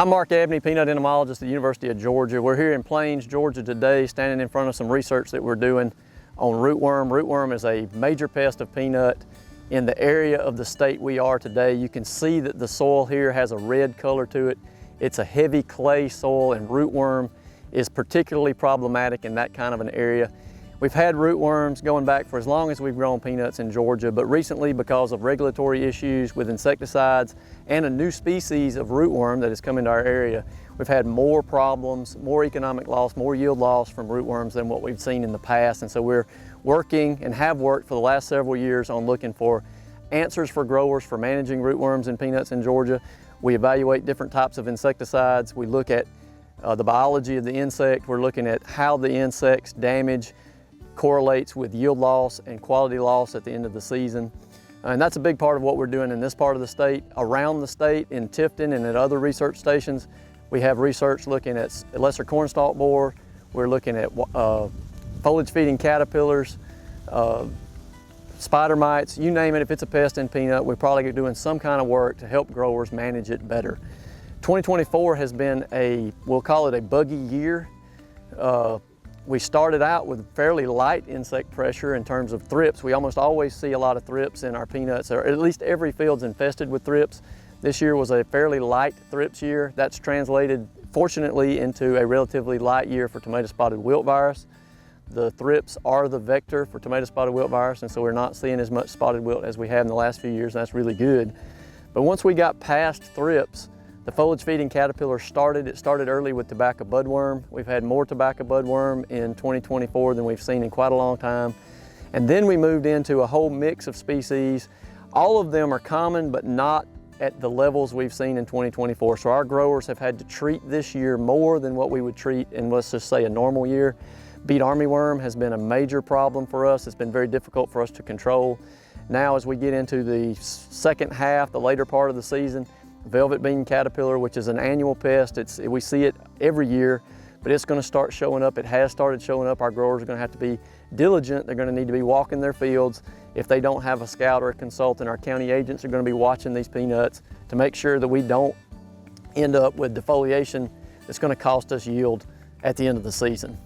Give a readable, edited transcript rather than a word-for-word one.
I'm Mark Abney, peanut entomologist at the University of Georgia. We're here in Plains, Georgia today, standing in front of some research that we're doing on rootworm. Rootworm is a major pest of peanut in the area of the state we are today. You can see that the soil here has a red color to it. It's a heavy clay soil, and rootworm is particularly problematic in that kind of an area. We've had rootworms going back for as long as we've grown peanuts in Georgia, but recently, because of regulatory issues with insecticides and a new species of rootworm that has come into our area, we've had more problems, more economic loss, more yield loss from rootworms than what we've seen in the past. And so we're working and have worked for the last several years on looking for answers for growers for managing rootworms in peanuts in Georgia. We evaluate different types of insecticides. We look at the biology of the insect. We're looking at how the insect's damage correlates with yield loss and quality loss at the end of the season. And that's a big part of what we're doing in this part of the state. Around the state, in Tifton and at other research stations, we have research looking at lesser cornstalk borer. We're looking at foliage feeding caterpillars, spider mites, you name it. If it's a pest in peanut, we're probably doing some kind of work to help growers manage it better. 2024 has been we'll call it a buggy year. We started out with fairly light insect pressure in terms of thrips. We almost always see a lot of thrips in our peanuts, or at least every field's infested with thrips. This year was a fairly light thrips year. That's translated, fortunately, into a relatively light year for tomato spotted wilt virus. The thrips are the vector for tomato spotted wilt virus, and so we're not seeing as much spotted wilt as we have in the last few years, and that's really good. But once we got past thrips, the foliage feeding caterpillar started. It started early with tobacco budworm. We've had more tobacco budworm in 2024 than we've seen in quite a long time. And then we moved into a whole mix of species. All of them are common, but not at the levels we've seen in 2024. So our growers have had to treat this year more than what we would treat in, let's just say, a normal year. Beet armyworm has been a major problem for us. It's been very difficult for us to control. Now, as we get into the second half, the later part of the season, velvet bean caterpillar, which is an annual pest. We see it every year, but it's going to start showing up. It has started showing up. Our growers are going to have to be diligent. They're going to need to be walking their fields. If they don't have a scout or a consultant, our county agents are going to be watching these peanuts to make sure that we don't end up with defoliation that's going to cost us yield at the end of the season.